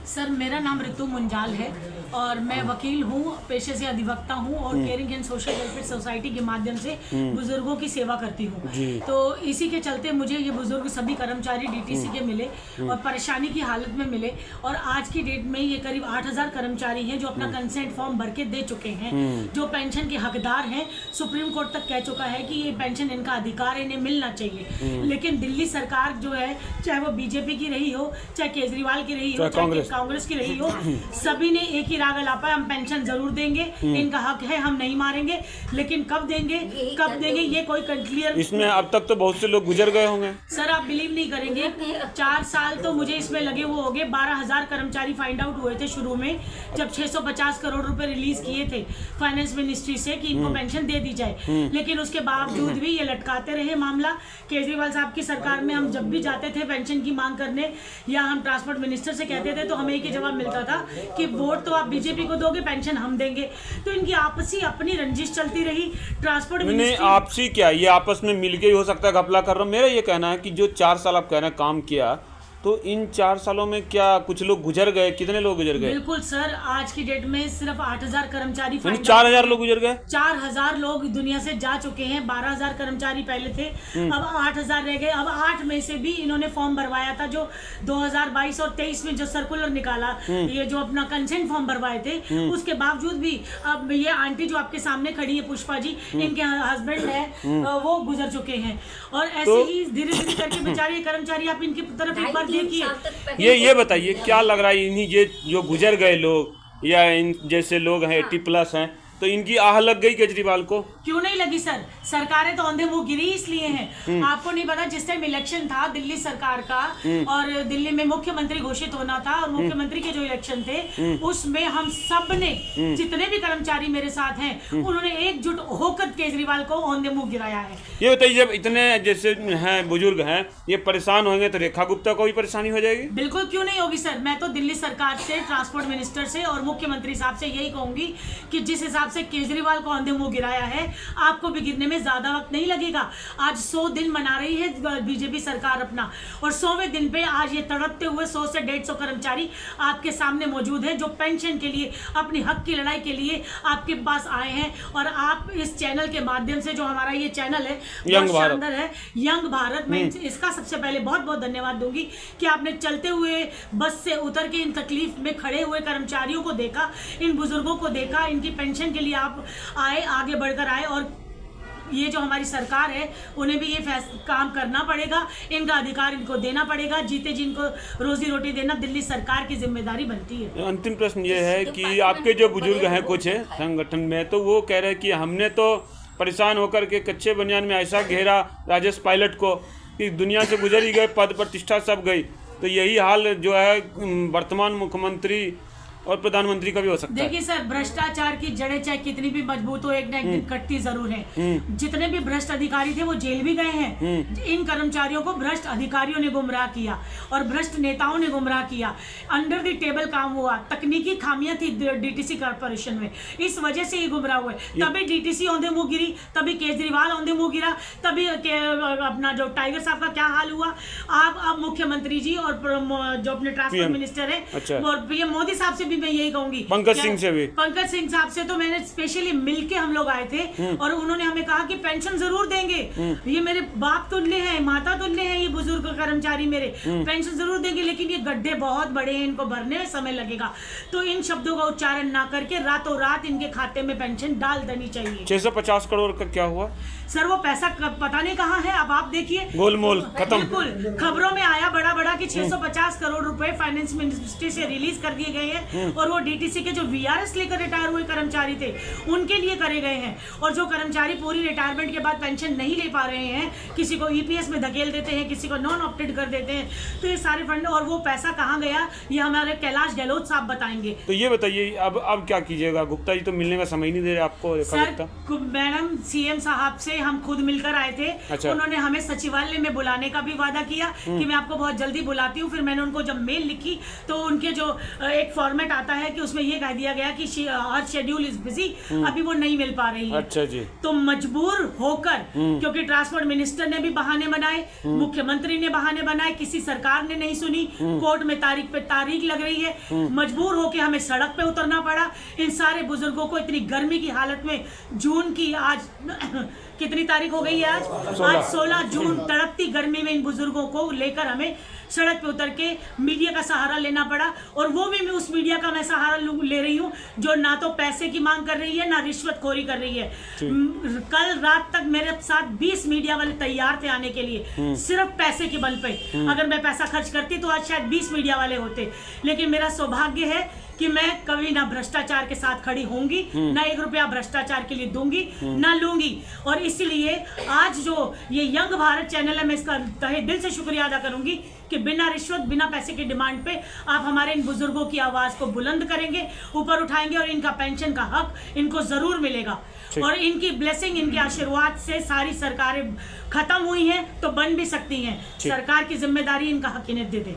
Sir मेरा नाम ऋतु मुंजाल है और मैं वकील हूँ, पेशे से अधिवक्ता हूँ और caring and social welfare society के माध्यम से बुजुर्गों की सेवा करती हूँ। तो इसी के चलते मुझे ये बुजुर्ग सभी कर्मचारी डीटीसी के मिले और परेशानी की हालत में मिले और आज की डेट में ये करीब 8000 कर्मचारी हैं जो अपना कंसेंट फॉर्म भर के दे चुके हैं, जो पेंशन के हकदार हैं। सुप्रीम कोर्ट तक कह चुका है कि ये पेंशन इनका अधिकार है, इन्हें मिलना चाहिए। लेकिन दिल्ली सरकार जो है, चाहे वो बीजेपी की रही हो, चाहे केजरीवाल की रही हो, चाहे कांग्रेस की रही हो, सभी ने एक ही राग लापा है, हम पेंशन जरूर देंगे, इनका हक है, हम नहीं मारेंगे। लेकिन कब देंगे ये कोई क्लियर। इसमें अब तक तो बहुत से लोग गुजर गए होंगे सर, आप बिलीव नहीं करेंगे, 4 साल तो मुझे इसमें लगे हुए हो गए। 12000 कर्मचारी फाइंड आउट हुए थे शुरू में, जब 650 करोड़ रुपए रिलीज किए थे फाइनेंस मिनिस्ट्री से कि इनको पेंशन दे दी जाए। लेकिन उसके बावजूद भी ये लटकाते रहे मामला। केजरीवाल साहब की सरकार में हम जब भी जाते थे पेंशन की मांग करने या हम ट्रांसपोर्ट मिनिस्टर से कहते थे तो हमें एक ही जवाब मिलता था कि वोट तो आप बीजेपी को दोगे, पेंशन हम देंगे। तो इनकी आपसी अपनी रंजिश चलती रही। ट्रांसपोर्ट मिनिस्ट्री आपसी क्या, ये आपस में मिलके ही हो सकता है घपला कर रहा हूँ। मेरा ये कहना है कि जो 4 साल आप कह रहे हैं काम किया, तो इन 4 सालों में क्या कुछ लोग गुजर गए? कितने लोग गुजर गए? बिल्कुल सर, आज की डेट में सिर्फ 8000 कर्मचारी, 4000 लोग गुजर गए। 4000 लोग दुनिया से जा चुके हैं। 12000 कर्मचारी पहले थे, अब 8000 रह गए। अब 8 में से भी इन्होंने फॉर्म भरवाया था, जो 2022 और 23 में जो सर्कुलर निकाला, ये जो अपना कंसेंट फॉर्म भरवाए थे, उसके बावजूद भी अब ये आंटी जो आपके सामने खड़ी है, पुष्पा जी, इनके हस्बैंड है, वो गुजर चुके हैं। और ऐसे ही धीरे धीरे करके बेचारे कर्मचारी, आप इनकी तरफ एक बार ये बताइए क्या लग रहा है, इन्हीं ये जो गुजर गए लोग या इन जैसे लोग हैं 80+ हैं, तो इनकी आह लग गई केजरीवाल को? क्यों नहीं लगी सर? सरकारें तो अंधे मुंह गिरी इसलिए हैं। आपको नहीं पता, जिस टाइम इलेक्शन था दिल्ली सरकार का और दिल्ली में मुख्यमंत्री घोषित होना था और मुख्यमंत्री के जो इलेक्शन थे उसमें हम सब ने, जितने भी कर्मचारी मेरे साथ हैं, उन्होंने एकजुट होकर केजरीवाल को अंधे मुंह गिराया है। ये बताइए, जब इतने जैसे हैं बुजुर्ग हैं, ये परेशान होंगे तो रेखा गुप्ता को भी परेशानी हो जाएगी? बिल्कुल, क्यों नहीं होगी सर। मैं तो दिल्ली सरकार से, ट्रांसपोर्ट मिनिस्टर से और मुख्यमंत्री साहब से यही कहूंगी कि जिस हिसाब से केजरीवाल को अंधे मुंह गिराया है, आपको भी गिरने में ज्यादा वक्त नहीं लगेगा। आज 100 दिन मना रही है बीजेपी सरकार अपना, और 100वें दिन पे आज ये तड़पते हुए 100 से 150 कर्मचारी आपके सामने मौजूद हैं, जो पेंशन के लिए, अपनी हक की लड़ाई के लिए आपके पास आए हैं। और आप इस चैनल के माध्यम से, जो हमारा ये चैनल है बहुत शानदार है, यंग भारत, में इसका सबसे पहले बहुत बहुत धन्यवाद दूंगी कि आपने चलते हुए बस से उतर के इन तकलीफ में खड़े हुए कर्मचारियों को देखा, इन बुजुर्गों को देखा, इनकी पेंशन के लिए आप आए, आगे बढ़कर आए। और ये जो हमारी सरकार है, उन्हें भी ये काम करना पड़ेगा, इनका अधिकार इनको देना पड़ेगा। जीते जी इनको रोजी रोटी देना दिल्ली सरकार की जिम्मेदारी बनती है। अंतिम प्रश्न ये है कि आपके जो बुजुर्ग हैं कुछ संगठन में, तो वो कह रहे हैं कि हमने तो परेशान होकर के कच्चे बनियान में ऐसा घेरा राजेश पायलट को कि दुनिया से गुजर ही गए, पद प्रतिष्ठा सब गई। तो यही हाल जो है वर्तमान मुख्यमंत्री और प्रधानमंत्री का भी हो सकता है। देखिए सर, भ्रष्टाचार की जड़ें चाहे कितनी भी मजबूत हो, एक ना एक दिन कटती जरूर है। जितने भी भ्रष्ट अधिकारी थे वो जेल भी गए हैं। इन कर्मचारियों को भ्रष्ट अधिकारियों ने गुमराह किया और भ्रष्ट नेताओं ने गुमराह किया। अंडर द टेबल काम हुआ, तकनीकी खामियां थी डीटीसी कॉर्पोरेशन में, इस वजह से ये गुमराह हुए। तभी डीटीसी औंधे मुंह गिरी, तभी केजरीवाल औंधे मुंह गिरा, तभी अपना जो टाइगर साहब का क्या हाल हुआ। अब मुख्यमंत्री जी और जो अपने ट्रांसपोर्ट मिनिस्टर है और पीएम मोदी साहब से मैं यही कहूंगी, पंकज सिंह साहब से तो मैंने स्पेशली मिलके हम लोग आए थे और उन्होंने हमें कहा कि पेंशन जरूर देंगे। ये मेरे बाप तुल्य हैं, माता तुल्य हैं, ये बुजुर्ग कर्मचारी मेरे, पेंशन जरूर देंगे, लेकिन ये गड्ढे बहुत बड़े हैं, इनको भरने में समय लगेगा। तो इन शब्दों का उच्चारण ना करके रातों रात इनके खाते में पेंशन डाल देनी चाहिए। 650 करोड़ का क्या हुआ सर? वो पैसा पता नहीं कहाँ है। अब आप देखिए, गोलमोल खत्म। बिल्कुल खबरों में आया बड़ा बड़ा कि 650 करोड़ रुपए फाइनेंस मिनिस्ट्री से रिलीज कर दिए गए हैं और वो डीटीसी के जो वीआरएस लेकर रिटायर हुए कर्मचारी थे उनके लिए करे गए हैं। और जो कर्मचारी पूरी रिटायरमेंट के बाद पेंशन नहीं ले पा रहे हैं, किसी को ईपीएस में धकेल देते हैं, किसी को नॉन ऑप्टेड कर देते हैं, तो ये सारे फंड और वो पैसा कहाँ गया, ये हमारे कैलाश गहलोत साहब बताएंगे। तो ये बताइए अब क्या कीजिएगा? गुप्ता जी तो मिलने का समय नहीं दे रहे आपको। सर, मैडम सीएम साहब से हम खुद मिलकर आए थे। अच्छा। उन्होंने हमें सचिवालय में बुलाने का भी वादा किया कि मैं आपको बहुत जल्दी बुलाती हूँ। फिर मैंने उनको जब मेल लिखी तो उनके जो एक फॉर्मेट रिपोर्ट आता है कि उसमें ये कह दिया गया कि हर शेड्यूल इज बिजी, अभी वो नहीं मिल पा रही है। अच्छा जी। तो मजबूर होकर, क्योंकि ट्रांसपोर्ट मिनिस्टर ने भी बहाने बनाए, मुख्यमंत्री ने बहाने बनाए, किसी सरकार ने नहीं सुनी, कोर्ट में तारीख पे तारीख लग रही है, मजबूर होकर हमें सड़क पे उतरना पड़ा। इन सारे बुजुर्गों को इतनी गर्मी की हालत में, जून की आज कितनी तारीख हो गई है, आज 16 जून, तड़पती गर्मी में इन बुजुर्गों को लेकर हमें सड़क पे उतर के मीडिया का सहारा लेना पड़ा। और वो भी मैं उस मीडिया का मैं सहारा ले रही हूँ जो ना तो पैसे की मांग कर रही है, ना रिश्वतखोरी कर रही है। कल रात तक मेरे साथ 20 मीडिया वाले तैयार थे आने के लिए, सिर्फ पैसे के बल पे। अगर मैं पैसा खर्च करती तो आज शायद 20 मीडिया वाले होते। लेकिन मेरा सौभाग्य है कि मैं कभी ना भ्रष्टाचार के साथ खड़ी होंगी, ना 1 रुपया भ्रष्टाचार के लिए दूंगी, ना लूंगी। और इसलिए आज जो ये यंग भारत चैनल है, मैं इसका तहे दिल से शुक्रिया अदा करूंगी कि बिना रिश्वत, बिना पैसे की डिमांड पे आप हमारे इन बुजुर्गों की आवाज को बुलंद करेंगे, ऊपर उठाएंगे, और इनका पेंशन का हक इनको जरूर मिलेगा। और इनकी ब्लेसिंग, इनके आशीर्वाद से सारी सरकारें खत्म हुई हैं तो बन भी सकती हैं। सरकार की जिम्मेदारी इनका हक इन्हें दे दे।